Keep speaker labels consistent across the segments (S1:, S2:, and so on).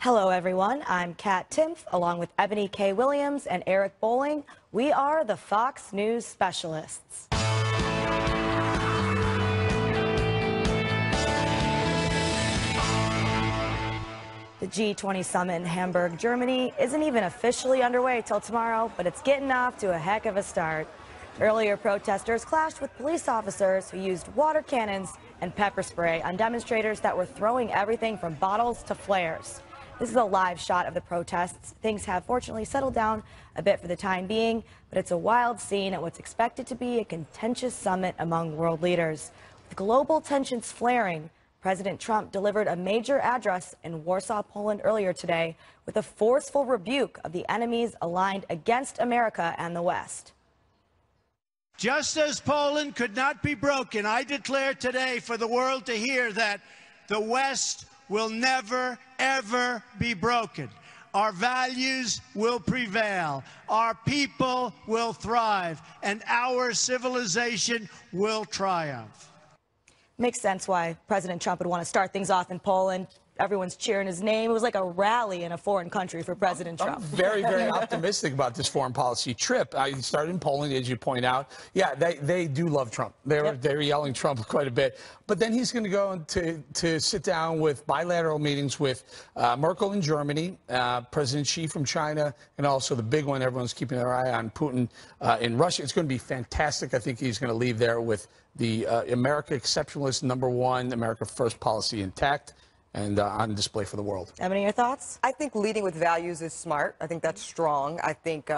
S1: Hello, everyone. I'm Kat Timpf, along with Eboni K. Williams and Eric Bolling. We are the Fox News Specialists. The G20 summit in Hamburg, Germany, isn't even officially underway till tomorrow, but it's getting off to a heck of a start. Earlier, protesters clashed with police officers who used water cannons and pepper spray on demonstrators that were throwing everything from bottles to flares. This is a live shot of the protests. Things have fortunately settled down a bit for the time being, but it's a wild scene at what's expected to be a contentious summit among world leaders. With global tensions flaring, President Trump delivered a major address in Warsaw, Poland earlier today with a forceful rebuke of the enemies aligned against America and the West.
S2: Just as Poland could not be broken, I declare today for the world to hear that the West will never, ever be broken. Our values will prevail, our people will thrive, and our civilization will triumph.
S1: Makes sense why President Trump would want to start things off in Poland. Everyone's cheering his name. It was like a rally in a foreign country for President Trump.
S3: I'm very, very optimistic about this foreign policy trip. He started in Poland, as you point out. Yeah, they do love Trump. They're yelling Trump quite a bit. But then he's going to go to sit down with bilateral meetings with Merkel in Germany, President Xi from China, and also the big one everyone's keeping their eye on, Putin in Russia. It's going to be fantastic. I think he's going to leave there with the America exceptionalist #1, America first policy intact and on display for the world.
S1: Eboni, your thoughts?
S4: I think leading with values is smart. I think that's strong. I think,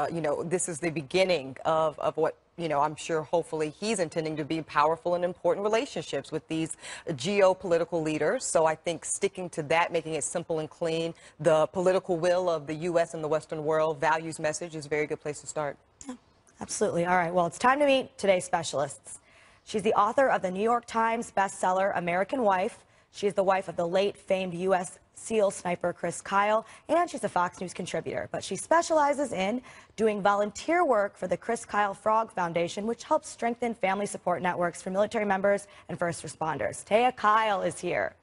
S4: this is the beginning of what, I'm sure hopefully he's intending to be powerful and important relationships with these geopolitical leaders. So I think sticking to that, making it simple and clean, the political will of the U.S. and the Western world, values message is a very good place to start.
S1: Yeah, absolutely. All right, well, it's time to meet today's specialists. She's the author of the New York Times bestseller, American Wife. She is the wife of the late famed U.S. SEAL sniper Chris Kyle, and she's a Fox News contributor. But she specializes in doing volunteer work for the Chris Kyle Frog Foundation, which helps strengthen family support networks for military members and first responders. Taya Kyle is here.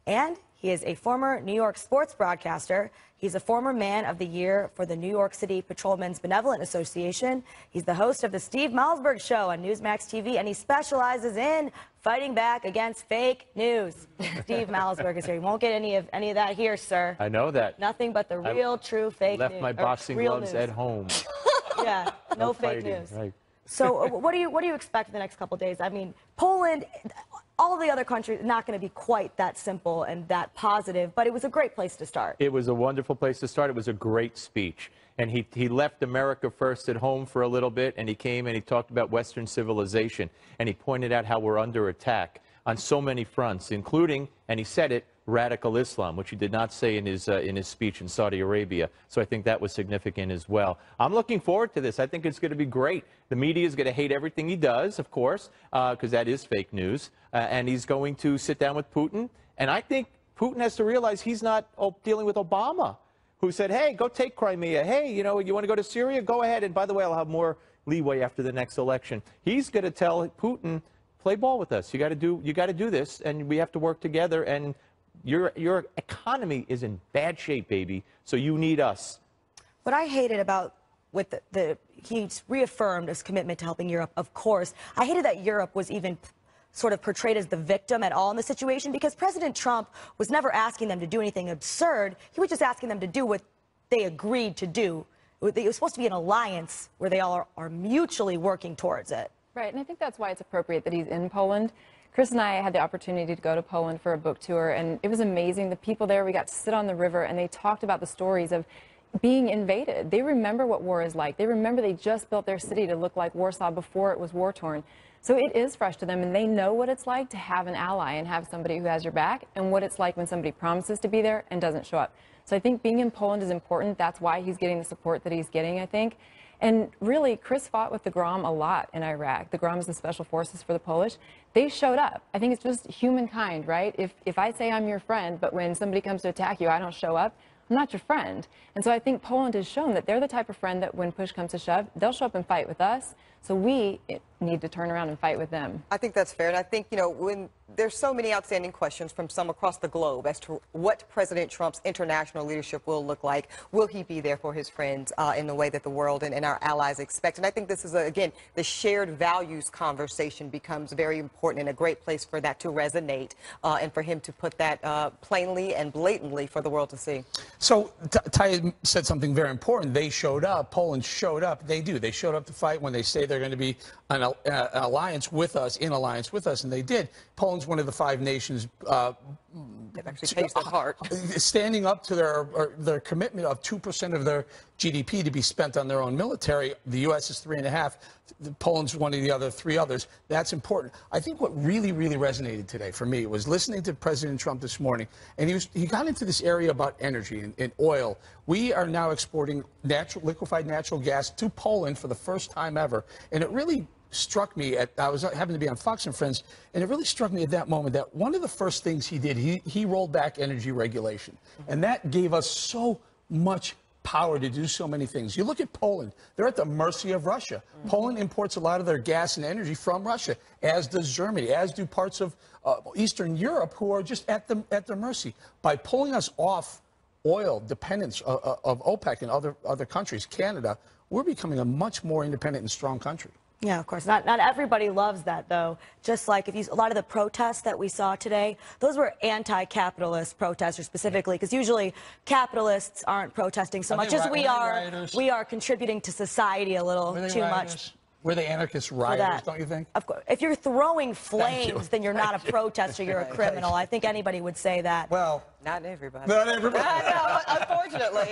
S1: And he is a former New York sports broadcaster. He's a former Man of the Year for the New York City Patrolmen's Benevolent Association. He's the host of the Steve Malzberg Show on Newsmax TV, and he specializes in fighting back against fake news. Steve Malzberg is here. You won't get any of that here, sir.
S5: I know that.
S1: Nothing but the real, true fake news.
S5: Left my boxing gloves at home.
S1: Yeah, no fake
S5: fighting,
S1: news.
S5: Right.
S1: So what do you expect in the next couple of days? I mean, Poland, all of the other countries, not going to be quite that simple and that positive, but it was a great place to start.
S5: It was a wonderful place to start. It was a great speech. And he left America first at home for a little bit, and he came and he talked about Western civilization, and he pointed out how we're under attack on so many fronts, including, and he said it, radical Islam, which he did not say in his speech in Saudi Arabia. So I think that was significant as well. I'm looking forward to this. I think it's going to be great. The media is going to hate everything he does, of course, because that is fake news. And he's going to sit down with Putin. And I think Putin has to realize he's not dealing with Obama, who said, hey, go take Crimea. Hey, you want to go to Syria? Go ahead. And by the way, I'll have more leeway after the next election. He's going to tell Putin, play ball with us. You got to do this, and we have to work together. And your economy is in bad shape, baby, so you need us.
S1: What I hated about he's reaffirmed his commitment to helping Europe, of course. I hated that Europe was even sort of portrayed as the victim at all in the situation, because President Trump was never asking them to do anything absurd. He was just asking them to do what they agreed to do. It was supposed to be an alliance where they all are mutually working towards it.
S6: Right, and I think that's why it's appropriate that he's in Poland. Chris and I had the opportunity to go to Poland for a book tour, and it was amazing. The people there, we got to sit on the river, and they talked about the stories of being invaded. They remember what war is like. They remember they just built their city to look like Warsaw before it was war-torn. So it is fresh to them, and they know what it's like to have an ally and have somebody who has your back, and what it's like when somebody promises to be there and doesn't show up. So I think being in Poland is important. That's why he's getting the support that he's getting, I think. And really, Chris fought with the Grom a lot in Iraq. The Grom is the special forces for the Polish. They showed up. I think it's just humankind, right? If I say I'm your friend, but when somebody comes to attack you, I don't show up, I'm not your friend. And so I think Poland has shown that they're the type of friend that when push comes to shove, they'll show up and fight with us. So we need to turn around and fight with them.
S4: I think that's fair. And I think, when there's so many outstanding questions from some across the globe as to what President Trump's international leadership will look like. Will he be there for his friends in the way that the world and our allies expect? And I think this is, again, the shared values conversation becomes very important and a great place for that to resonate and for him to put that plainly and blatantly for the world to see.
S3: So Taya said something very important. They showed up. Poland showed up. They do. They showed up to fight when they say they're going to be an alliance with us, and they did. Poland's one of the 5 nations
S4: They've actually changed their heart.
S3: Standing up to their commitment of 2% of their GDP to be spent on their own military. The U.S. is 3.5%. Poland's one of the other 3 others. That's important. I think what really, really resonated today for me was listening to President Trump this morning, and he got into this area about energy and oil. We are now exporting liquefied natural gas to Poland for the first time ever, and it really struck me I was having to be on Fox and Friends, and it really struck me at that moment that one of the first things he did, he rolled back energy regulation. And that gave us so much power to do so many things. You look at Poland, they're at the mercy of Russia. Poland imports a lot of their gas and energy from Russia, as does Germany, as do parts of Eastern Europe, who are just at their mercy. By pulling us off oil dependence of OPEC and other countries, Canada, we're becoming a much more independent and strong country.
S1: Yeah, of course. Not everybody loves that, though. Just like a lot of the protests that we saw today, those were anti-capitalist protesters specifically, because usually capitalists aren't protesting so much as we are contributing to society a little too much.
S3: We're the anarchist rioters, don't you think?
S1: Of course. If you're throwing flames, then you're not a protester, you're a criminal. I think anybody would say that.
S3: Well,
S4: not everybody.
S3: Not everybody.
S4: No, unfortunately.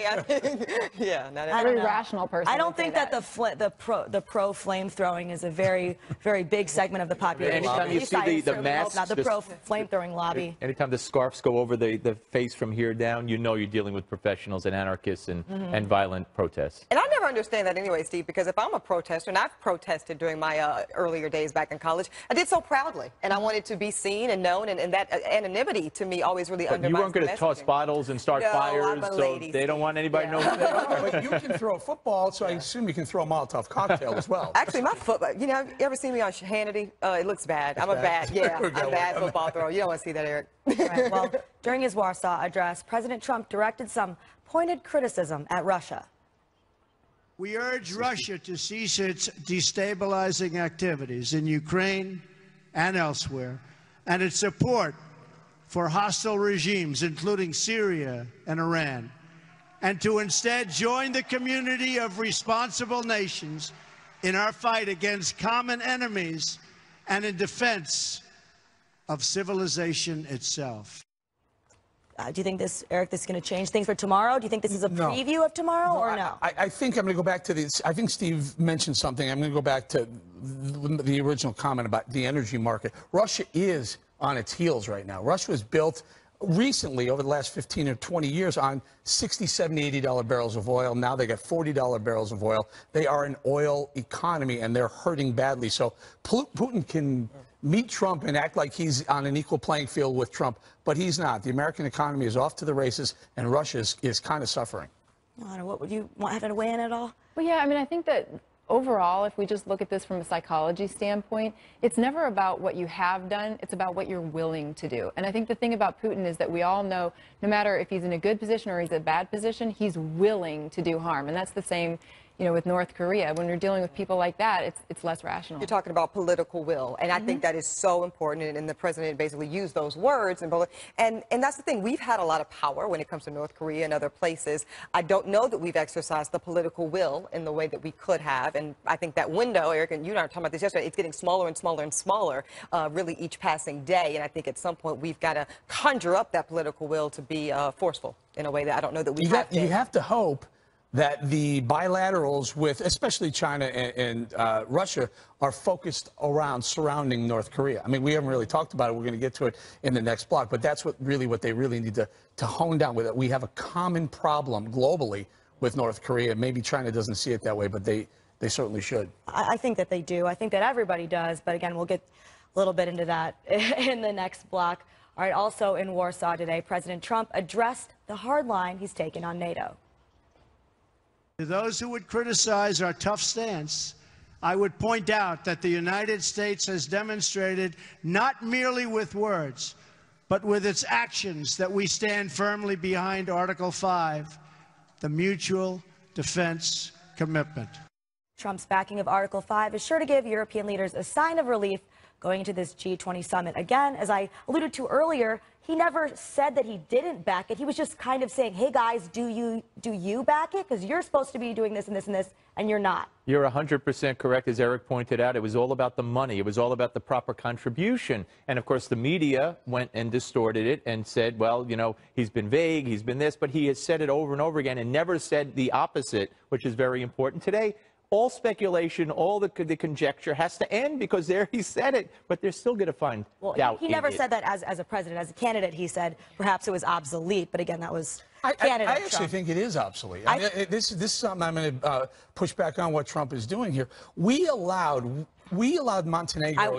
S4: Yeah, not everybody.
S6: Every rational person.
S1: I don't think that the pro flame throwing is a very, very big segment of the population.
S5: Anytime you see the masks,
S1: not the pro flame throwing lobby.
S5: Anytime the scarves go over the face from here down, you know you're dealing with professionals and anarchists and violent protests.
S4: And I never understand that anyway, Steve, because if I'm a protester, and I've protested during my earlier days back in college, I did so proudly, and I wanted to be seen and known, and that anonymity to me always really undermines.
S5: You weren't going to toss bottles and start fires, so they don't want anybody to know who they are.
S3: But you can throw a football, so I assume you can throw a Molotov cocktail as well.
S4: Actually, my football, you ever seen me on Hannity? It looks bad. I'm a bad football thrower. You don't want to see that, Eric.
S1: Right, well, during his Warsaw address, President Trump directed some pointed criticism at Russia.
S2: We urge Russia to cease its destabilizing activities in Ukraine and elsewhere, and its support for hostile regimes, including Syria and Iran, and to instead join the community of responsible nations in our fight against common enemies and in defense of civilization itself.
S1: Do you think Eric, this is going to change things for tomorrow? Do you think this is a preview of tomorrow, or no?
S3: I think I'm going to go back to this. I think Steve mentioned something. I'm going to go back to the original comment about the energy market. Russia is on its heels right now. Russia was built recently, over the last 15 or 20 years, on $60, $70, $80 barrels of oil. Now they got $40 barrels of oil. They are an oil economy, and they're hurting badly. So Putin can meet Trump and act like he's on an equal playing field with Trump, but he's not. The American economy is off to the races, and Russia is kind of suffering.
S1: I don't know, what would you want to weigh in at all?
S6: Well, yeah, I mean, I think that overall, if we just look at this from a psychology standpoint, it's never about what you have done, it's about what you're willing to do. And I think the thing about Putin is that we all know, no matter if he's in a good position or he's in a bad position, he's willing to do harm. And that's the same, with North Korea. When you're dealing with people like that, it's less rational.
S4: You're talking about political will, and I think that is so important, and the president basically used those words. And that's the thing. We've had a lot of power when it comes to North Korea and other places. I don't know that we've exercised the political will in the way that we could have, and I think that window, Eric, and you and I were talking about this yesterday, it's getting smaller and smaller and smaller, really each passing day, and I think at some point we've got to conjure up that political will to be forceful in a way that I don't know that we have.
S3: You have to hope that the bilaterals with, especially China and Russia, are focused around surrounding North Korea. I mean, we haven't really talked about it. We're going to get to it in the next block, but that's what they really need to hone down with it. We have a common problem globally with North Korea. Maybe China doesn't see it that way, but they certainly should.
S1: I think that they do. I think that everybody does, but again, we'll get a little bit into that in the next block. All right, also in Warsaw today, President Trump addressed the hard line he's taken on NATO.
S2: To those who would criticize our tough stance, I would point out that the United States has demonstrated, not merely with words, but with its actions, that we stand firmly behind Article 5, the mutual defense commitment.
S1: Trump's backing of Article 5 is sure to give European leaders a sign of relief going into this G20 summit. Again, as I alluded to earlier, he never said that he didn't back it. He was just kind of saying, hey, guys, do you back it? Because you're supposed to be doing this and this and this, and you're not. You're
S5: 100% correct. As Eric pointed out, it was all about the money. It was all about the proper contribution. And, of course, the media went and distorted it and said, well, you know, he's been vague, he's been this, but he has said it over and over again and never said the opposite, which is very important. Today, all speculation, all the conjecture has to end because there he said it, but they're still going to find doubt.
S1: He never said that as a president. As a candidate, he said perhaps it was obsolete, but again, that was candidate
S3: I actually
S1: Trump.
S3: think it is obsolete. This is something I'm going to push back on what Trump is doing here. We allowed Montenegro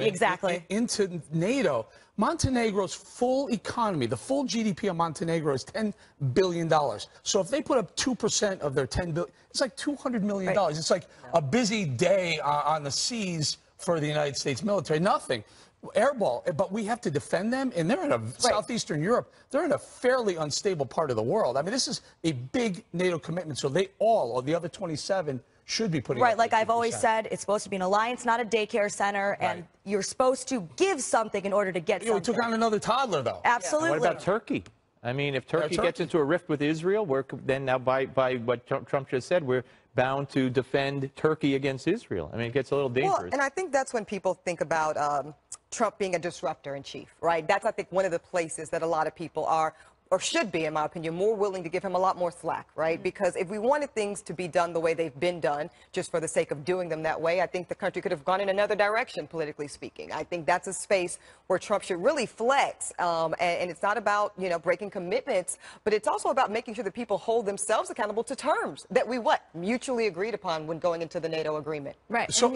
S3: into NATO. Montenegro's full economy, the full GDP of Montenegro is $10 billion. So if they put up 2% of their $10 billion, it's like $200 million. Right. It's like a busy day on the seas for the United States military. Nothing. Airball, but we have to defend them, and they're in southeastern Europe. They're in a fairly unstable part of the world. I mean, this is a big NATO commitment, so they all the other 27, should be putting
S1: like I've always said, it's supposed to be an alliance, not a daycare center, and you're supposed to give something in order to get something.
S3: We took on another toddler, though.
S1: Absolutely.
S5: What about Turkey? I mean, if Turkey gets into a rift with Israel, then now by what Trump just said, we're bound to defend Turkey against Israel. I mean, it gets a little dangerous.
S4: Well, and I think that's when people think about Trump being a disruptor in chief, right? That's, I think, one of the places that a lot of people are, or should be, in my opinion, more willing to give him a lot more slack, right? Because if we wanted things to be done the way they've been done, just for the sake of doing them that way, I think the country could have gone in another direction, politically speaking. I think that's a space where Trump should really flex. And it's not about, you know, breaking commitments, but it's also about making sure that people hold themselves accountable to terms that we, mutually agreed upon when going into the NATO agreement.
S6: Right.
S3: So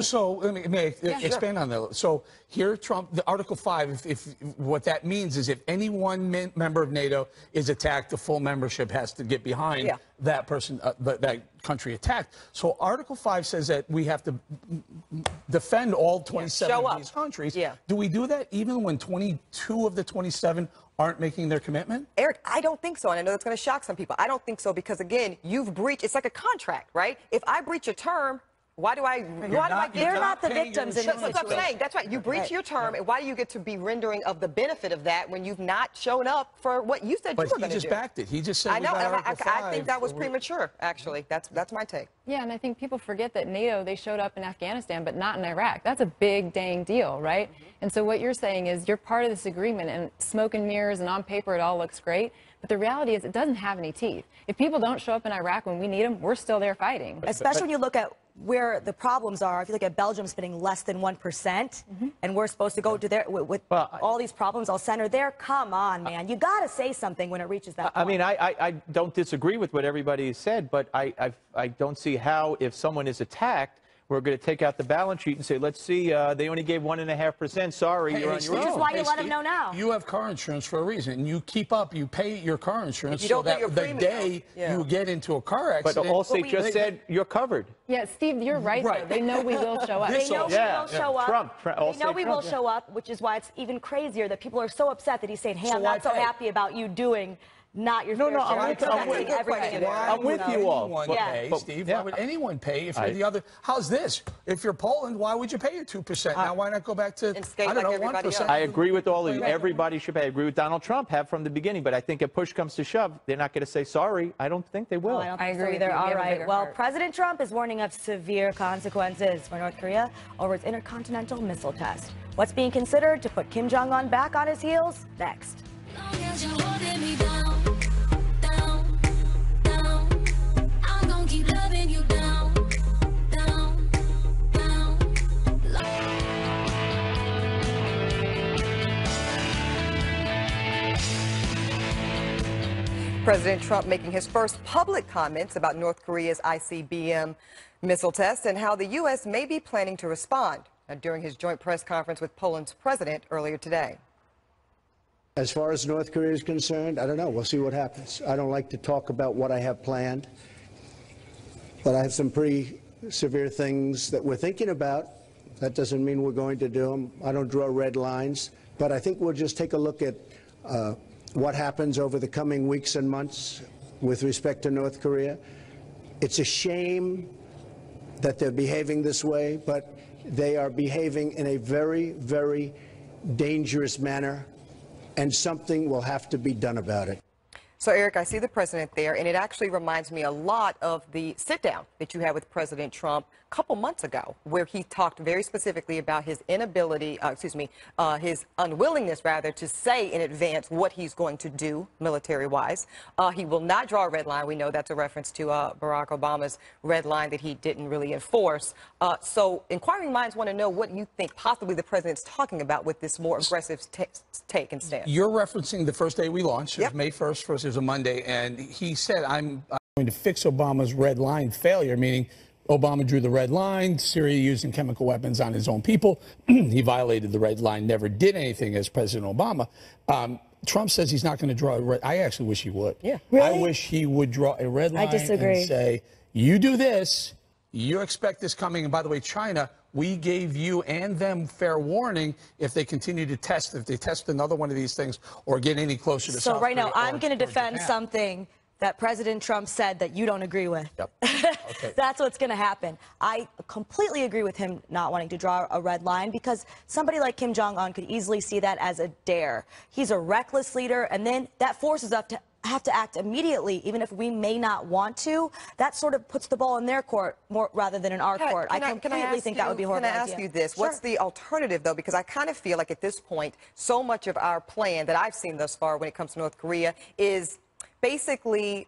S3: let me expand on that. So here, Trump, the Article 5, if what that means is if any one member of NATO is attacked, the full membership has to get behind that person, that country attacked. So Article 5 says that we have to defend all 27 of these countries. Do we do that even when 22 of the 27 aren't making their commitment?
S4: Eric, I don't think so, and I know that's going to shock some people. I don't think so because, again, you've breached, it's like a contract, right? If I breach a term, why do I
S1: they're not the victims in this situation.
S4: That's what I'm saying. That's right. You breach your term, and why do you get to be rendering of the benefit of that when you've not shown up for what you said you were going to do?
S3: But he just backed it. He just said,
S4: I know, and I think that was premature, actually. That's my take.
S6: Yeah, and I think people forget that NATO, they showed up in Afghanistan, but not in Iraq. That's a big, dang deal, right? And so what you're saying is you're part of this agreement, and smoke and mirrors, and on paper it all looks great. But the reality is it doesn't have any teeth. If people don't show up in Iraq when we need them, we're still there fighting.
S1: Especially when you look at where the problems are. If you look at Belgium spending less than 1%, and we're supposed to go to there with all these problems all centered there. Come on, man. You got to say something when it reaches that point.
S5: I mean, I don't disagree with what everybody said, but I don't see how, if someone is attacked, we're going to take out the balance sheet and say, let's see, they only gave 1.5%. Sorry, you're on your own.
S1: Which is why you let them know now.
S3: You have car insurance for a reason. You keep up, you pay your car insurance so that the day you get into a car accident.
S5: But Allstate just said you're covered.
S6: Yeah, Steve, you're right, though. They know we will show up.
S1: They know we will show up. They know we will
S5: Trump,
S1: show up, which is why it's even crazier that people are so upset that he's saying, hey, I'm not so happy about you doing not your fair share.
S5: I'm with you all.
S3: Steve, why would anyone pay if you're the other? How's this? If you're Poland, why would you pay your 2%? Now, why not go back to, I don't know, 1%?
S5: I agree with all of you. Everybody should pay. I agree with Donald Trump, have from the beginning. But I think if push comes to shove, they're not going to say sorry. I don't think they will.
S1: I agree either. All right. Well, President Trump is warning of severe consequences for North Korea over its intercontinental missile test. What's being considered to put Kim Jong-un back on his heels? Next.
S4: President Trump making his first public comments about North Korea's ICBM missile test and how the U.S. may be planning to respond during his joint press conference with Poland's president earlier today.
S7: As far as North Korea is concerned, I don't know. We'll see what happens. I don't like to talk about what I have planned, but I have some pretty severe things that we're thinking about. That doesn't mean we're going to do them. I don't draw red lines, but I think we'll just take a look at what happens over the coming weeks and months with respect to North Korea. It's a shame that they're behaving this way, but they are behaving in a very, very dangerous manner, and something will have to be done about it.
S4: So, Eric, I see the president there, and it actually reminds me a lot of the sit-down that you had with President Trump a couple months ago, where he talked very specifically about his inability, his unwillingness, rather, to say in advance what he's going to do military-wise. He will not draw a red line. We know that's a reference to Barack Obama's red line that he didn't really enforce. So inquiring minds want to know what you think possibly the president's talking about with this more aggressive take and stance.
S3: You're referencing the first day we launched. It
S4: Yep.
S3: was May 1st, it was a Monday, and he said, I'm going to fix Obama's red line failure, meaning Obama drew the red line, Syria using chemical weapons on his own people. He violated the red line, never did anything as President Obama. Trump says he's not going to draw a red. I actually wish he would.
S4: Yeah.
S1: Really?
S3: I wish he would draw a red line
S1: I disagree.
S3: and say, you do this, you expect this coming. And by the way, China, we gave you and them fair warning if they continue to test, if they test another one of these things or get any closer to
S1: So
S3: South
S1: right now,
S3: Korea
S1: I'm
S3: or-
S1: going to
S3: or
S1: defend
S3: Japan.
S1: something that President Trump said that you don't agree with.
S3: Yep. Okay.
S1: That's what's going to happen. I completely agree with him not wanting to draw a red line because somebody like Kim Jong-un could easily see that as a dare. He's a reckless leader, and then that forces us to have to act immediately, even if we may not want to. That sort of puts the ball in their court more rather than in our court. I completely think that would be a horrible
S4: Can I ask
S1: idea.
S4: you this?
S1: Sure.
S4: What's the alternative, though? Because I kind of feel like at this point, so much of our plan that I've seen thus far when it comes to North Korea is basically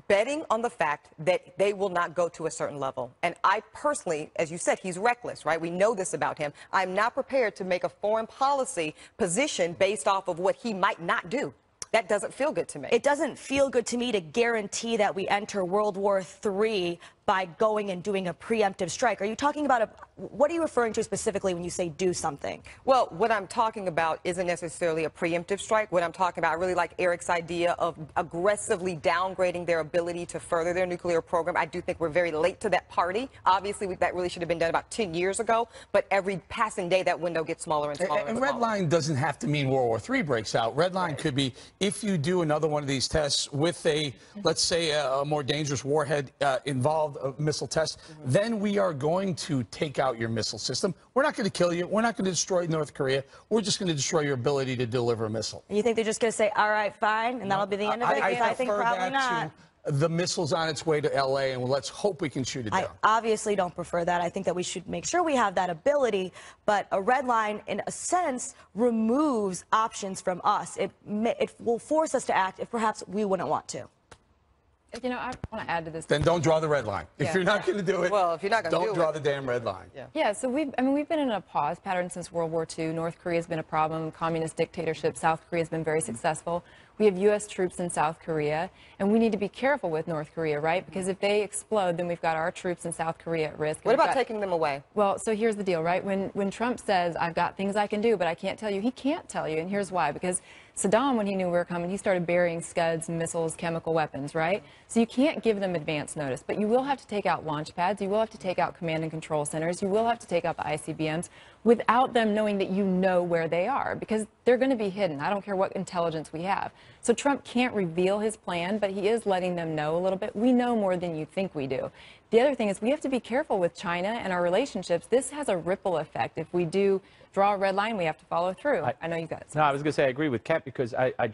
S4: betting on the fact that they will not go to a certain level. And I personally, as you said, he's reckless, right? We know this about him. I'm not prepared to make a foreign policy position based off of what he might not do. That doesn't feel good to me.
S1: It doesn't feel good to me to guarantee that we enter World War III by going and doing a preemptive strike. Are you talking about what are you referring to specifically when you say do something?
S4: Well, what I'm talking about isn't necessarily a preemptive strike. What I'm talking about, I really like Eric's idea of aggressively downgrading their ability to further their nuclear program. I do think we're very late to that party. Obviously, that really should have been done about 10 years ago, but every passing day, that window gets smaller and smaller.
S3: And red line doesn't have to mean World War III breaks out. Red line could be if you do another one of these tests with a, let's say, a more dangerous warhead involved, a missile test, then we are going to take out your missile system. We're not going to kill you. We're not going to destroy North Korea. We're just going to destroy your ability to deliver a missile.
S1: You think they're just going to say, all right, fine, and that'll be the end of it? Because I think probably not.
S3: The missile's on its way to L.A., and let's hope we can shoot it down.
S1: I obviously don't prefer that. I think that we should make sure we have that ability, but a red line, in a sense, removes options from us. It will force us to act if perhaps we wouldn't want to.
S6: You know, I want to add to this.
S3: Then don't draw the red line. If you're not going to do it,
S4: well, if you're not going to
S3: don't draw the damn red line.
S6: Yeah, so we've been in a pause pattern since World War II. North Korea has been a problem. Communist dictatorship. South Korea has been very successful. We have U.S. troops in South Korea, and we need to be careful with North Korea, right? Because if they explode, then we've got our troops in South Korea at risk.
S4: What about taking them away?
S6: Well, so here's the deal, right? When Trump says, I've got things I can do, but I can't tell you, he can't tell you, and here's why. Because Saddam, when he knew we were coming, he started burying Scuds, missiles, chemical weapons, right? So you can't give them advance notice, but you will have to take out launch pads, you will have to take out command and control centers, you will have to take out the ICBMs without them knowing that you know where they are, because they're going to be hidden. I don't care what intelligence we have. So Trump can't reveal his plan, but he is letting them know a little bit. We know more than you think we do. The other thing is we have to be careful with China and our relationships. This has a ripple effect. If we do draw a red line, we have to follow through. I know you got it.
S5: No, I was going to say I agree with Kat because I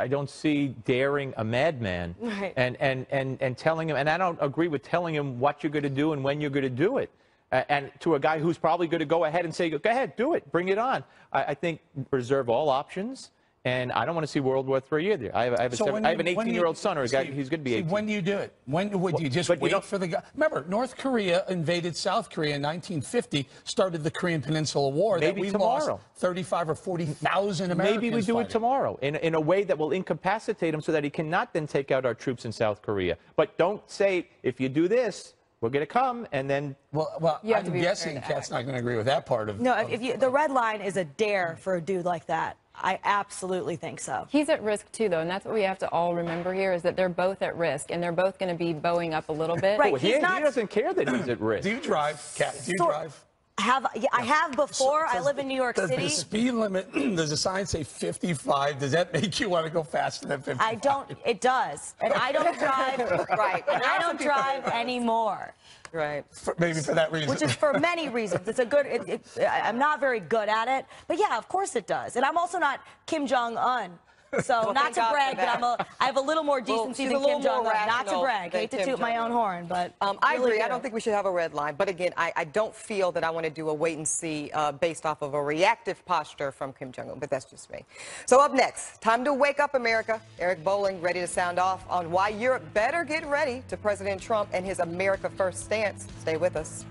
S5: don't see daring a madman and telling him, and I don't agree with telling him what you're going to do and when you're going to do it. And to a guy who's probably going to go ahead and say, go ahead, do it, bring it on. I think preserve all options. And I don't want to see World War III either. I have an 18-year-old son, or a guy, he's going to be 18.
S3: When do you do it? When would you just wait for the guy? Remember, North Korea invaded South Korea in 1950, started the Korean Peninsula War.
S5: Maybe
S3: that we
S5: tomorrow.
S3: lost 35 or 40,000 Americans.
S5: Maybe we do
S3: fighting.
S5: it tomorrow in a way that will incapacitate him so that he cannot then take out our troops in South Korea. But don't say, if you do this, we're going to come, and then...
S3: Well, I'm guessing Kat's not going to agree with that part of...
S1: No, the red line is a dare for a dude like that. I absolutely think so.
S6: He's at risk too, though, and that's what we have to all remember here is that they're both at risk, and they're both going to be bowing up a little bit.
S1: Right.
S5: He doesn't care that he's at risk.
S3: Do you drive, Kat? Do you drive?
S1: I have before. I live in New York City.
S3: Does the speed limit, does the sign say 55? Does that make you want to go faster than 55?
S1: I don't. It does. And I don't drive.
S4: Right.
S1: And I don't drive anymore.
S4: Right.
S3: Maybe for that reason.
S1: Which is for many reasons. It's a good. I'm not very good at it, but yeah, of course it does. And I'm also not Kim Jong-un. So
S4: Well,
S1: not to brag, but I have a little more decency than Kim Jong-un. Not to brag. Hate to toot my own horn, but
S4: I agree. I don't think we should have a red line. But again, I don't feel that I want to do a wait and see based off of a reactive posture from Kim Jong-un. But that's just me. So up next, time to wake up, America. Eric Bolling ready to sound off on why Europe better get ready to President Trump and his America First stance. Stay with us.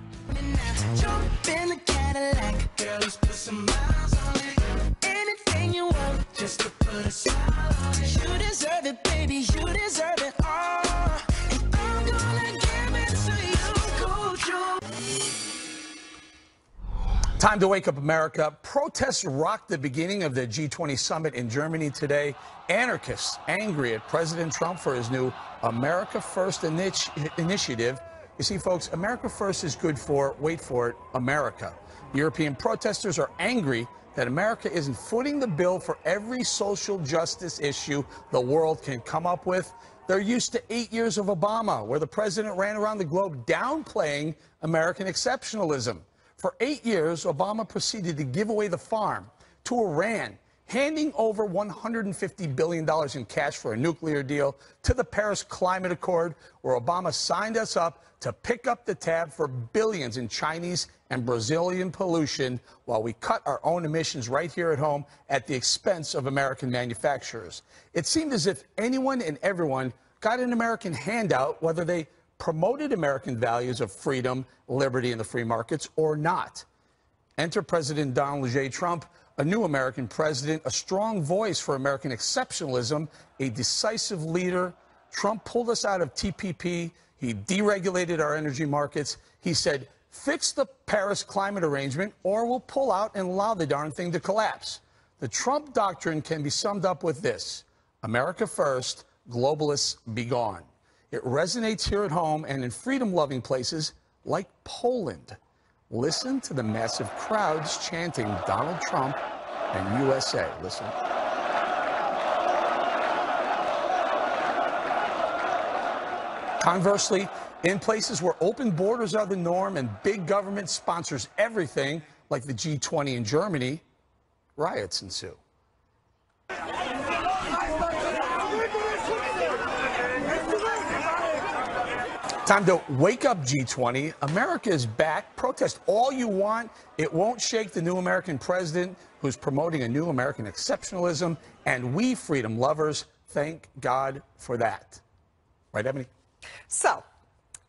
S8: Jump in the Cadillac, girl, let's put some miles on it. Anything you want, just to put a smile on it. You deserve it, baby, you deserve it all. And I'm gonna give it to you, go Joe.
S3: Time to wake up, America. Protests rocked the beginning of the G20 summit in Germany today. Anarchists angry at President Trump for his new America First initiative. You see, folks, America First is good for, wait for it, America. European protesters are angry that America isn't footing the bill for every social justice issue the world can come up with. They're used to 8 years of Obama, where the president ran around the globe downplaying American exceptionalism. For 8 years, Obama proceeded to give away the farm to Iran, handing over $150 billion in cash for a nuclear deal, to the Paris Climate Accord, where Obama signed us up to pick up the tab for billions in Chinese and Brazilian pollution while we cut our own emissions right here at home at the expense of American manufacturers. It seemed as if anyone and everyone got an American handout, whether they promoted American values of freedom, liberty, and the free markets or not. Enter President Donald J. Trump, a new American president, a strong voice for American exceptionalism, a decisive leader. Trump pulled us out of TPP. He deregulated our energy markets. He said, fix the Paris climate arrangement or we'll pull out and allow the darn thing to collapse. The Trump doctrine can be summed up with this: America first, globalists be gone. It resonates here at home and in freedom-loving places like Poland. Listen to the massive crowds chanting Donald Trump and USA. Listen. Conversely, in places where open borders are the norm and big government sponsors everything, like the G20 in Germany, riots ensue. Time to wake up, G20. America is back. Protest all you want. It won't shake the new American president who's promoting a new American exceptionalism, and we freedom lovers, thank God for that. Right, Eboni?
S4: So,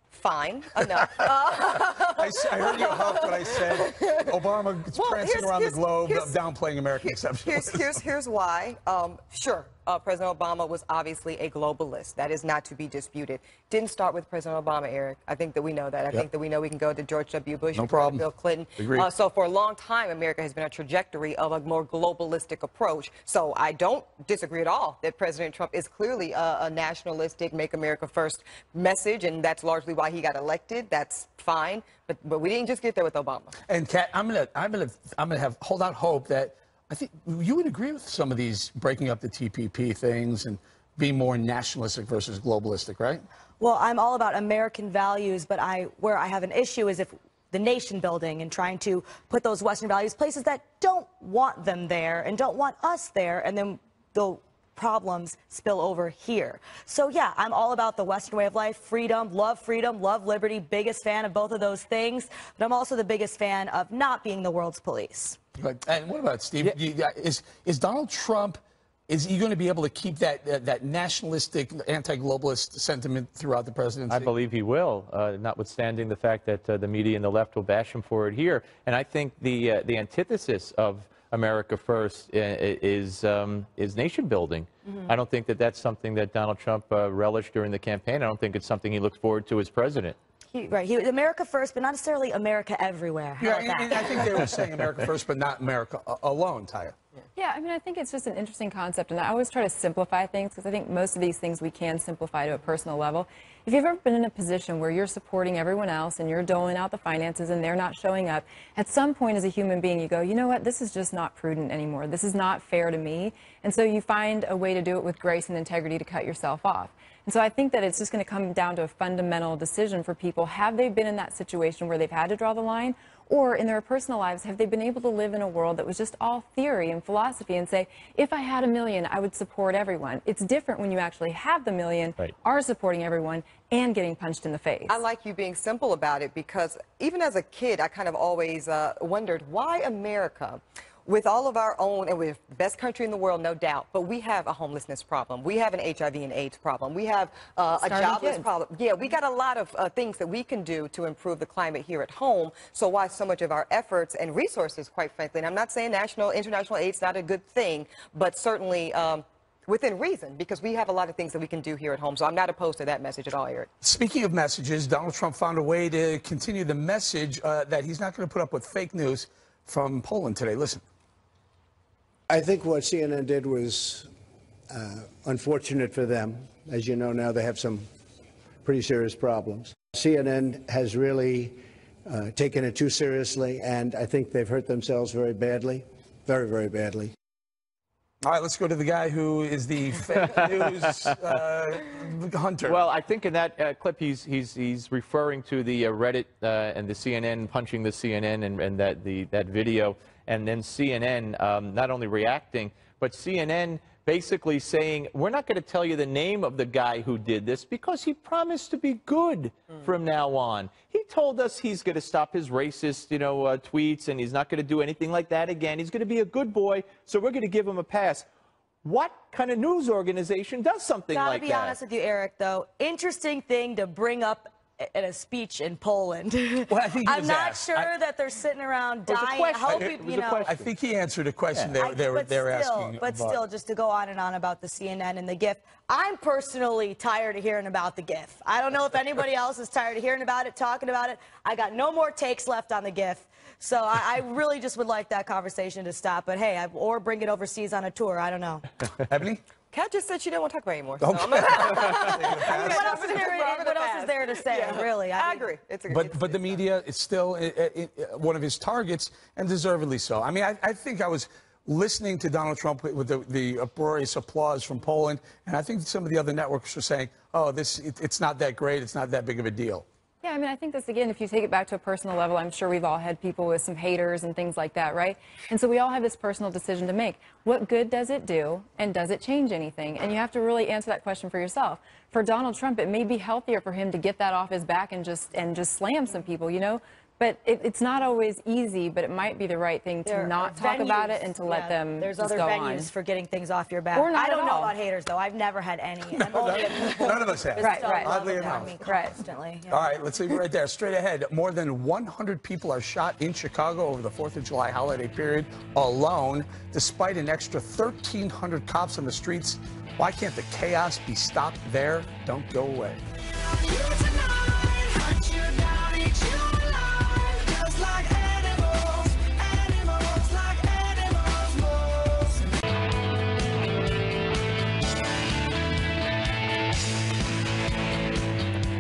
S4: fine enough.
S3: I heard you huff when I said Obama prancing around the globe downplaying American exceptionalism.
S4: Here's why. Sure, President Obama was obviously a globalist. That is not to be disputed. Didn't start with President Obama, Eric. I think that we know that. I think that we know we can go to George W. Bush,
S3: no problem.
S4: Bill Clinton.
S3: Agreed.
S4: So for a long time, America has been a trajectory of a more globalistic approach. So I don't disagree at all that President Trump is clearly a nationalistic, make America first message, and that's largely why he got elected. That's fine. But we didn't just get there with Obama.
S3: And Kat, I'm gonna hold out hope that I think you would agree with some of these breaking up the TPP things and being more nationalistic versus globalistic, right?
S1: Well, I'm all about American values, but where I have an issue is if the nation building and trying to put those Western values places that don't want them there and don't want us there, and then the problems spill over here. So yeah, I'm all about the Western way of life, freedom, love liberty, biggest fan of both of those things, but I'm also the biggest fan of not being the world's police.
S3: And what about Steve? Yeah. Is Donald Trump, is he going to be able to keep that nationalistic, anti-globalist sentiment throughout the presidency?
S5: I believe he will, notwithstanding the fact that the media and the left will bash him for it here. And I think the antithesis of America First is nation building. I don't think that that's something that Donald Trump relished during the campaign. I don't think it's something he looks forward to as president.
S1: Right. He was America first, but not necessarily America everywhere. How about that?
S3: And I think they were saying America first, but not America alone, Taya.
S6: Yeah, I mean, I think it's just an interesting concept, and I always try to simplify things because I think most of these things we can simplify to a personal level. If you've ever been in a position where you're supporting everyone else and you're doling out the finances and they're not showing up, at some point as a human being you go, you know what, this is just not prudent anymore. This is not fair to me. And so you find a way to do it with grace and integrity to cut yourself off. And so I think that it's just going to come down to a fundamental decision for people. Have they been in that situation where they've had to draw the line? Or in their personal lives, have they been able to live in a world that was just all theory and philosophy and say, if I had $1 million, I would support everyone? It's different when you actually have the $1 million, are supporting everyone, and getting punched in the face.
S4: I like you being simple about it because even as a kid, I kind of always wondered why America, with all of our own, and we're the best country in the world, no doubt, but we have a homelessness problem. We have an HIV and AIDS problem. We have a jobless problem. Yeah, we got a lot of things that we can do to improve the climate here at home. So why so much of our efforts and resources, quite frankly, and I'm not saying international aid's not a good thing, but certainly within reason, because we have a lot of things that we can do here at home. So I'm not opposed to that message at all, Eric.
S3: Speaking of messages, Donald Trump found a way to continue the message that he's not going to put up with fake news from Poland today. Listen.
S7: I think what CNN did was unfortunate for them. As you know now, they have some pretty serious problems. CNN has really taken it too seriously, and I think they've hurt themselves very badly, very, very badly.
S3: All right, let's go to the guy who is the fake news hunter.
S5: Well, I think in that clip he's referring to the Reddit and the CNN punching the CNN and that video, and then CNN not only reacting, but CNN basically saying, we're not going to tell you the name of the guy who did this because he promised to be good from now on. He told us he's going to stop his racist, tweets, and he's not going to do anything like that again. He's going to be a good boy, so we're going to give him a pass. What kind of news organization does something like that?
S1: Gotta be honest with you, Eric, though. Interesting thing to bring up at a speech in Poland.
S3: Well, I think
S1: I'm not sure that they're sitting around dying.
S3: I think he answered a question they were asking.
S1: But still, just to go on and on about the CNN and the GIF, I'm personally tired of hearing about the GIF. I don't know if anybody else is tired of hearing about it, talking about it. I got no more takes left on the GIF. So I really just would like that conversation to stop. But hey, or bring it overseas on a tour. I don't know.
S3: Eboni?
S4: Kat just said she didn't want to talk about it anymore.
S3: Okay.
S4: So
S1: what else is there to say, really?
S4: I agree.
S3: But the media is still one of his targets, and deservedly so. I mean, I think I was listening to Donald Trump with the uproarious applause from Poland, and I think some of the other networks were saying, oh, it's not that great, it's not that big of a deal.
S6: Yeah, I mean, I think this, again, if you take it back to a personal level, I'm sure we've all had people with some haters and things like that, right? And so we all have this personal decision to make. What good does it do, and does it change anything? And you have to really answer that question for yourself. For Donald Trump, it may be healthier for him to get that off his back and just slam some people, But it's not always easy, but it might be the right thing to not talk about it and to let them
S1: There's
S6: just
S1: other
S6: go
S1: venues
S6: on.
S1: for getting things off your back.
S6: Or not
S1: I don't
S6: at
S1: know
S6: all.
S1: about haters, though. I've never had any.
S3: None of us have.
S6: Right.
S3: Oddly enough.
S1: Constantly. Yeah.
S3: All right, let's leave it right there. Straight ahead, more than 100 people are shot in Chicago over the 4th of July holiday period alone, despite an extra 1,300 cops on the streets. Why can't the chaos be stopped there? Don't go away.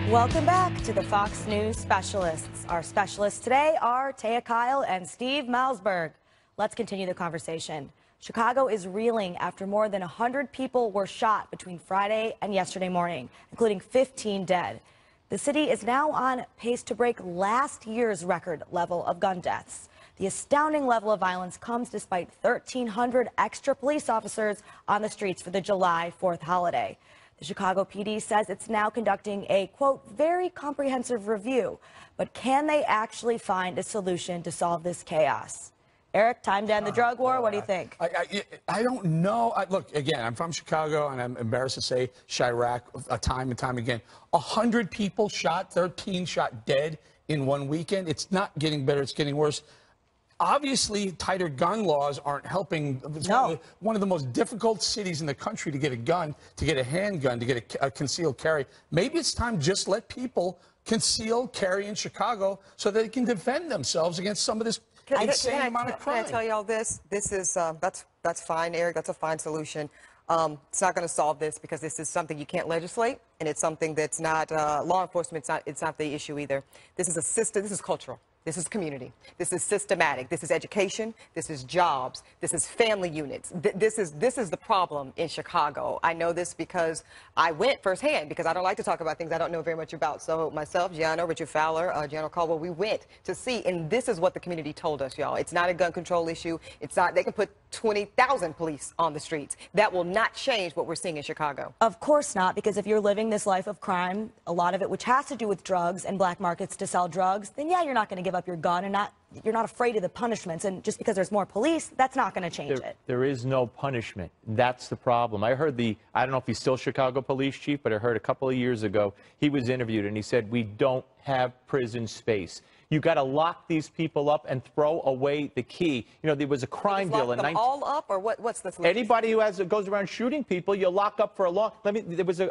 S1: Welcome back to the Fox News Specialists. Our specialists today are Taya Kyle and Steve Malzberg. Let's continue the conversation. Chicago is reeling after more than 100 people were shot between Friday and yesterday morning, including 15 dead. The city is now on pace to break last year's record level of gun deaths. The astounding level of violence comes despite 1,300 extra police officers on the streets for the July 4th holiday. The Chicago PD says it's now conducting a, quote, very comprehensive review. But can they actually find a solution to solve this chaos? Eric, time to end the drug war? What do you think?
S3: I don't know. Look, again, I'm from Chicago, and I'm embarrassed to say Chirac time and time again. 100 people shot, 13 shot dead in one weekend. It's not getting better. It's getting worse. Obviously, tighter gun laws aren't helping. It's one of the most difficult cities in the country to get a gun, to get a handgun, to get a concealed carry. Maybe it's time just let people concealed carry in Chicago so that they can defend themselves against some of this insane amount of crime.
S4: Can I tell y'all this? This is, that's fine, Eric. That's a fine solution. It's not going to solve this because this is something you can't legislate, and it's something that's not, law enforcement, it's not the issue either. This is a system, this is cultural. This is community. This is systematic. This is education. This is jobs. This is family units. This is the problem in Chicago. I know this because I went firsthand, because I don't like to talk about things I don't know very much about. So myself, Gianno, Richard Fowler, Gianno Caldwell, we went to see, and this is what the community told us, y'all. It's not a gun control issue. It's not, they can put 20,000 police on the streets. That will not change what we're seeing in Chicago.
S1: Of course not, because if you're living this life of crime, a lot of it which has to do with drugs and black markets to sell drugs, then yeah, you're not going to give up your gun, and you're not afraid of the punishments. And just because there's more police, that's not going to change it.
S5: There is no punishment. That's the problem. I heard I don't know if he's still Chicago police chief, but I heard a couple of years ago, he was interviewed and he said, we don't have prison space. You got to lock these people up and throw away the key. You know, there was a crime bill in
S4: all up, or what's the solution?
S5: Anybody who goes around shooting people, you lock up for a long. There was a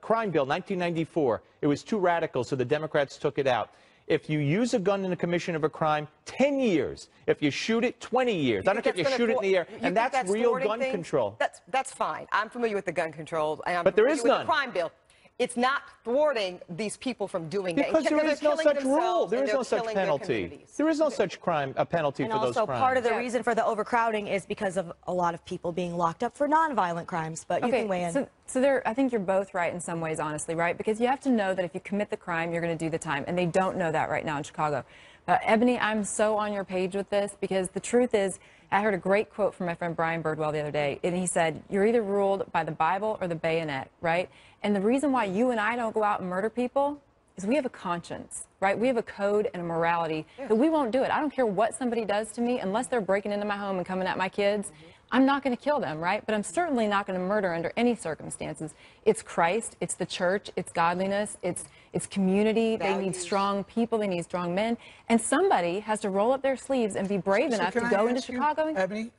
S5: crime bill, 1994. It was too radical, so the Democrats took it out. If you use a gun in the commission of a crime, 10 years. If you shoot it, 20 years. I don't care if you shoot it in the air. And that's real gun control.
S4: That's fine. I'm familiar with the gun control.
S5: But there is none.
S4: The crime bill. It's not thwarting these people from doing that.
S5: Because there is no such rule. There is no such penalty. There is no such penalty for those crimes.
S1: And also part of the reason for the overcrowding is because of a lot of people being locked up for nonviolent crimes. But you can weigh in.
S6: So I think you're both right in some ways, honestly, right? Because you have to know that if you commit the crime, you're going to do the time. And they don't know that right now in Chicago. Eboni, I'm so on your page with this, because the truth is, I heard a great quote from my friend Brian Birdwell the other day, and he said, you're either ruled by the Bible or the bayonet, right? And the reason why you and I don't go out and murder people is we have a conscience, right? We have a code and a morality that we won't do it. I don't care what somebody does to me, unless they're breaking into my home and coming at my kids. I'm not going to kill them, right? But I'm certainly not going to murder under any circumstances. It's Christ, it's the church, it's godliness, it's community. Values. They need strong people, they need strong men. And somebody has to roll up their sleeves and be brave enough to go into Chicago.
S3: Eboni,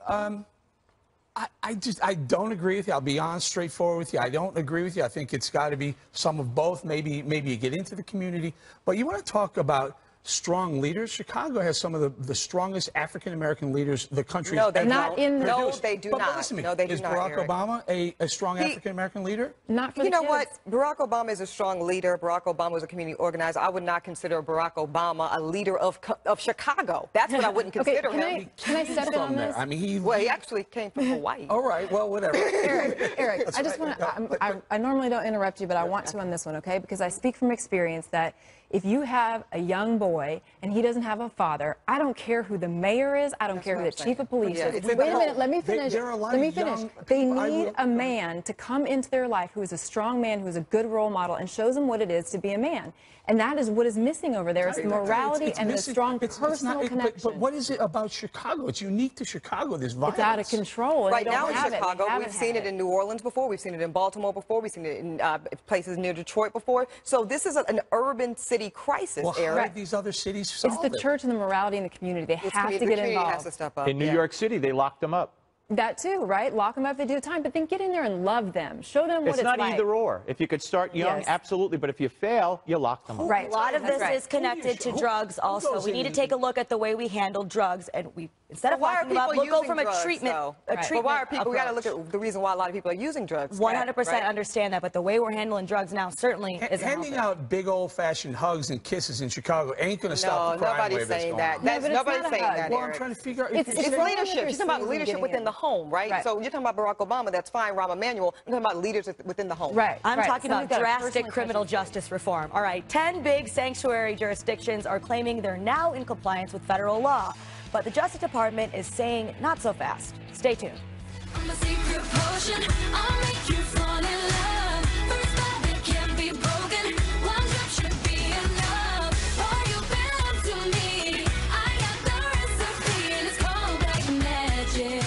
S3: I don't agree with you. I'll be honest, straightforward with you. I don't agree with you. I think it's got to be some of both. Maybe you get into the community. But you want to talk about strong leaders? Chicago has some of the strongest African-American leaders the country has ever
S6: not in the,
S4: No, they do not.
S3: Listen to me.
S4: No, they do
S3: is
S4: not,
S3: Barack
S4: Eric.
S3: Obama a strong African-American leader?
S6: Not for the
S4: You know
S6: kids.
S4: what? Barack Obama is a strong leader. Barack Obama was a community organizer. I would not consider Barack Obama a leader of Chicago. That's what I wouldn't consider him.
S6: Can I step in on this?
S3: I mean,
S4: he actually came from Hawaii.
S3: All right, well, whatever.
S6: Eric, I just want to, I normally don't interrupt you, but I want to on this one, okay? Because I speak from experience that if you have a young boy and he doesn't have a father, I don't care who the mayor is, I don't care who the chief of police is. Wait a minute, let me finish. They need a man to come into their life who is a strong man, who is a good role model, and shows them what it is to be a man. And that is what is missing over there, is the morality and the strong personal connection.
S3: But what is it about Chicago? It's unique to Chicago, this violence.
S6: It's out of control.
S4: Right now in Chicago, we've seen it in New Orleans before, we've seen it in Baltimore before, we've seen it in places near Detroit before. So this is an urban city crisis,
S3: well,
S4: Eric.
S3: How did these other cities solve
S6: It's the church and the morality and the community. They have to get involved.
S4: Has to step up.
S5: In New York City, they locked them up.
S6: That too, right? Lock them up, they do the time, but then get in there and love them. Show them what it's like.
S5: It's not either or. If you could start young, absolutely, but if you fail, you lock them up.
S1: Right. A lot of this is connected to drugs also. We need to take a look at the way we handle drugs, and instead of talking about, we'll go from a treatment
S4: But why are people, we got to look at the reason why a lot of people are using drugs.
S1: 100% understand that, but the way we're handling drugs now certainly isn't
S3: handing out big old-fashioned hugs and kisses in Chicago ain't going to stop the crime wave
S4: nobody's saying that.
S3: Nobody's
S4: saying that,
S3: Well, I'm trying to figure out.
S4: It's leadership. She's talking about leadership within the home, right? So you're talking about Barack Obama, that's fine, Rahm Emanuel. I'm talking about leaders within the home.
S1: Right. I'm talking about drastic criminal justice reform. All right, 10 big sanctuary jurisdictions are claiming they're now in compliance with federal law. But the Justice Department is saying not so fast. Stay tuned.
S8: I'm a secret potion. I'll make you fall in love. First love that can't be broken. One drop should be enough. Oh, you belong to me. I got the recipe and it's called black magic.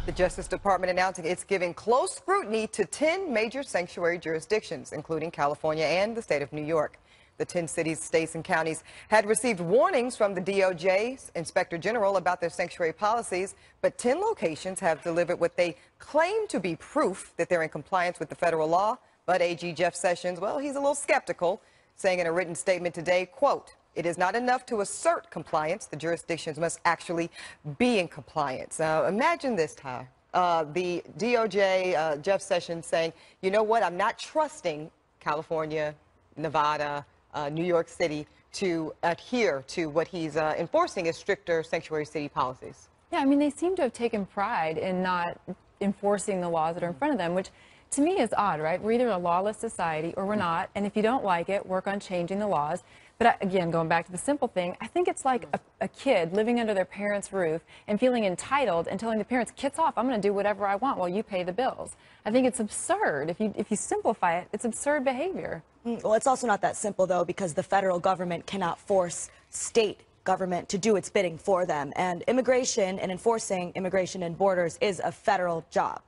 S4: The Justice Department announcing it's giving close scrutiny to 10 major sanctuary jurisdictions, including California and the state of New York. The 10 cities, states, and counties had received warnings from the DOJ's Inspector General about their sanctuary policies, but 10 locations have delivered what they claim to be proof that they're in compliance with the federal law. But AG Jeff Sessions, well, he's a little skeptical, saying in a written statement today, quote, "It is not enough to assert compliance. The jurisdictions must actually be in compliance." Imagine this, Ty. The DOJ, Jeff Sessions, saying, you know what, I'm not trusting California, Nevada, New York City to adhere to what he's enforcing as stricter sanctuary city policies.
S6: Yeah, I mean, they seem to have taken pride in not enforcing the laws that are in front of them, which to me is odd, right? We're either a lawless society or we're not, and if you don't like it, work on changing the laws. But again, going back to the simple thing, I think it's like a kid living under their parents' roof and feeling entitled and telling the parents, "Kids off, I'm going to do whatever I want while you pay the bills." I think it's absurd. If you simplify it, it's absurd behavior.
S1: Well, it's also not that simple, though, because the federal government cannot force state government to do its bidding for them. And immigration and enforcing immigration and borders is a federal job.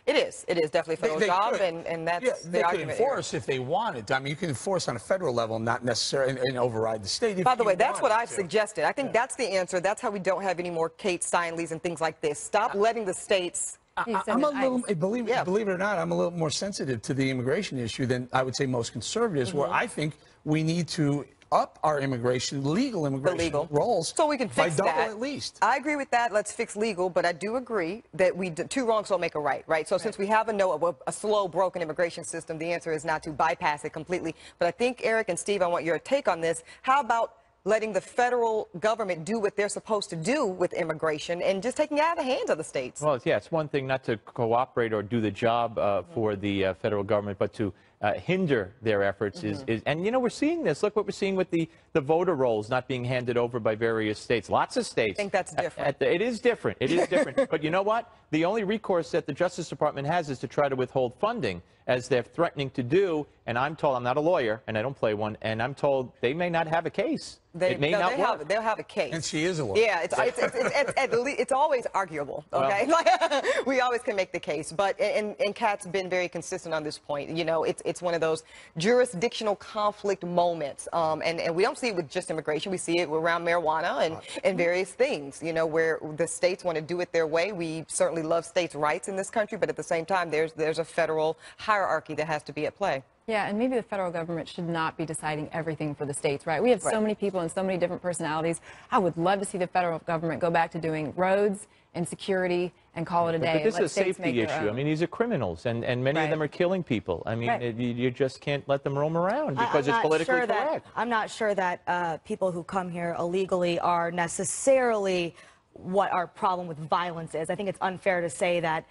S4: It is. It is definitely a federal job,
S3: could.
S4: and that's
S3: Yeah,
S4: the
S3: they could
S4: argument here.
S3: enforce if they wanted. I mean, you can enforce on a federal level, not necessarily and override the state.
S4: By the way, that's what I've suggested. I think that's the answer. That's how we don't have any more Kate Steinleys and things like this. Stop letting the states.
S3: I'm a little, believe it or not, I'm a little more sensitive to the immigration issue than I would say most conservatives, where I think we need to up our legal immigration roles,
S4: so we can fix
S3: by double
S4: that.
S3: At least.
S4: I agree with that. Let's fix legal, but I do agree that two wrongs don't make a right, right? So since we have a slow, broken immigration system, the answer is not to bypass it completely. But I think, Eric and Steve, I want your take on this. How about letting the federal government do what they're supposed to do with immigration and just taking it out of the hands of the states?
S5: Well, yeah, it's one thing not to cooperate or do the job for the federal government, but to hinder their efforts and you know, we're seeing this. Look what we're seeing with the voter rolls not being handed over by various states. Lots of states.
S4: I think that's different.
S5: It is different. It is different. But you know what? The only recourse that the Justice Department has is to try to withhold funding, as they're threatening to do. And I'm told, I'm not a lawyer, and I don't play one, and I'm told they may not have a case. It may not work.
S4: They'll have a case.
S3: And she is a lawyer.
S4: Yeah, it's always arguable, okay? Well, we always can make the case. But, and Kat's been very consistent on this point. You know, it's one of those jurisdictional conflict moments. And we don't see it with just immigration. We see it around marijuana and various things, you know, where the states want to do it their way. We certainly love states' rights in this country, but at the same time, there's a federal hierarchy that has to be at play.
S6: Yeah, and maybe the federal government should not be deciding everything for the states, right? We have so many people and so many different personalities. I would love to see the federal government go back to doing roads and security and call it a day.
S5: But this is a safety issue. I mean, these are criminals, and many of them are killing people. I mean, you just can't let them roam around because it's politically correct.
S1: I'm not sure that people who come here illegally are necessarily what our problem with violence is. I think it's unfair to say that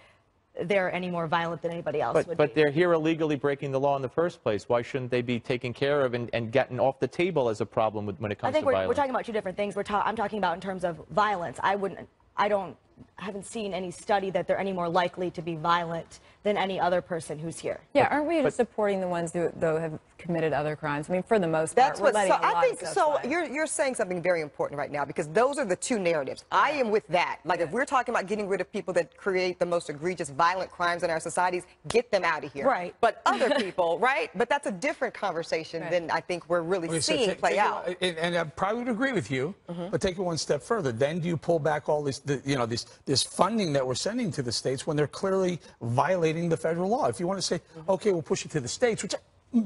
S1: they're any more violent than anybody else would be.
S5: But they're here illegally breaking the law in the first place. Why shouldn't they be taken care of and gotten off the table as a problem when it comes to violence?
S1: We're talking about two different things. I'm talking about in terms of violence. I haven't seen any study that they're any more likely to be violent than any other person who's here.
S6: Yeah, aren't we just supporting the ones who, though, have committed other crimes? I mean, for the most part, we're letting a lot
S4: I think
S6: of stuff
S4: so.
S6: slide.
S4: You're saying something very important right now, because those are the two narratives. I am with that. Like, if we're talking about getting rid of people that create the most egregious violent crimes in our societies, get them out of here.
S1: Right.
S4: But other people, right? But that's a different conversation than I think we're really seeing play out.
S3: And I probably would agree with you, but take it one step further. Then do you pull back all this funding that we're sending to the states when they're clearly violating the federal law? If you want to say, okay, we'll push it to the states, which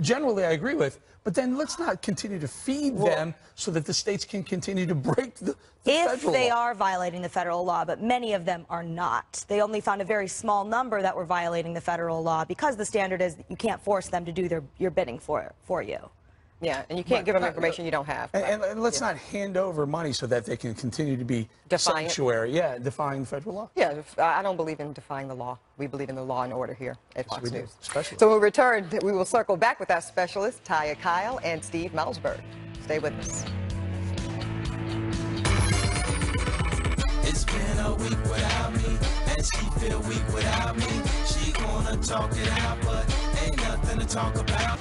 S3: generally I agree with, but then let's not continue to feed them so that the states can continue to break the federal law.
S1: If they are violating the federal law, but many of them are not. They only found a very small number that were violating the federal law because the standard is you can't force them to do your bidding for you.
S4: Yeah, and you can't give them information you don't have.
S3: And let's not hand over money so that they can continue to be sanctuary. Yeah, defying federal law.
S4: Yeah, I don't believe in defying the law. We believe in the law and order here at Fox News.
S3: Especially.
S4: So when we return, we will circle back with our specialists, Taya Kyle and Steve Malzberg. Stay with us.
S8: It's been a week without me, and she feel weak without me. She wanna talk it out, but ain't nothing to talk about.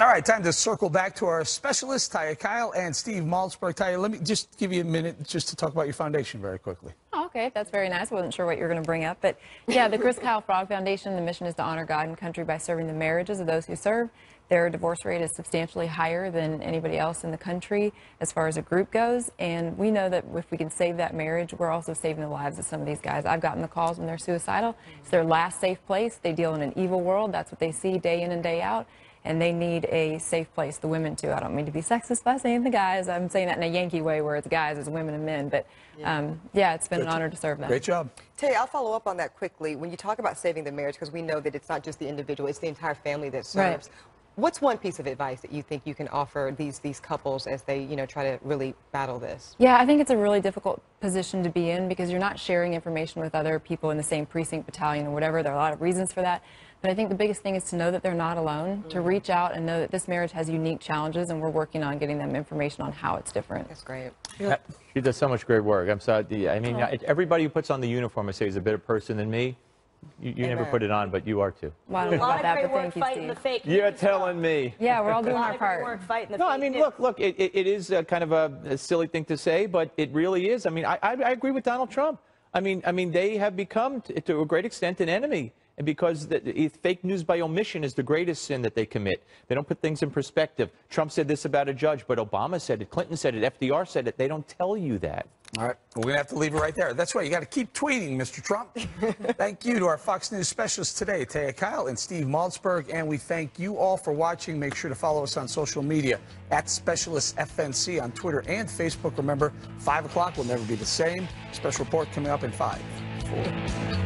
S3: All right, time to circle back to our specialists, Taya Kyle and Steve Malzberg. Taya, let me just give you a minute just to talk about your foundation very quickly.
S6: Oh, Okay, that's very nice. I wasn't sure what you were going to bring up. But yeah, the Chris Kyle Frog Foundation, the mission is to honor God and country by serving the marriages of those who serve. Their divorce rate is substantially higher than anybody else in the country as far as a group goes. And we know that if we can save that marriage, we're also saving the lives of some of these guys. I've gotten the calls when they're suicidal. It's their last safe place. They deal in an evil world. That's what they see day in and day out. And they need a safe place, the women too. I don't mean to be sexist by saying the guys. I'm saying that in a Yankee way where it's guys, it's women and men. But yeah, it's been an honor to serve them.
S3: Great job.
S4: Taya, I'll follow up on that quickly. When you talk about saving the marriage, because we know that it's not just the individual, it's the entire family that serves.
S6: Right.
S4: What's one piece of advice that you think you can offer these couples as they, try to really battle this?
S6: Yeah, I think it's a really difficult position to be in because you're not sharing information with other people in the same precinct, battalion, or whatever. There are a lot of reasons for that. But I think the biggest thing is to know that they're not alone, to reach out and know that this marriage has unique challenges, and we're working on getting them information on how it's different.
S4: That's great.
S5: She does so much great work. I'm sorry. I mean, everybody who puts on the uniform, I say, is a better person than me. You never put it on, but you are too.
S6: Well, I don't know about that, but thank you, Steve.
S5: You're telling me.
S6: Yeah, we're all doing our part.
S5: No, I mean, look, it is kind of a silly thing to say, but it really is. I mean, I agree with Donald Trump. I mean, they have become, to a great extent, an enemy. And because fake news by omission is the greatest sin that they commit. They don't put things in perspective. Trump said this about a judge, but Obama said it, Clinton said it, FDR said it. They don't tell you that.
S3: All right, we're going to have to leave it right there. That's right, you got to keep tweeting, Mr. Trump. Thank you to our Fox News specialists today, Taya Kyle and Steve Malzberg, and we thank you all for watching. Make sure to follow us on social media at SpecialistFNC on Twitter and Facebook. Remember, 5 o'clock will never be the same. Special report coming up in 5, 4.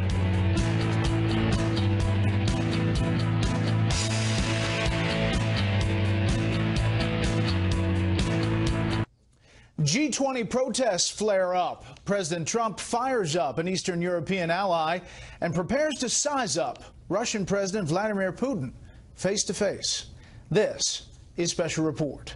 S9: G20 protests flare up. President Trump fires up an Eastern European ally and prepares to size up Russian President Vladimir Putin face to face. This is Special Report.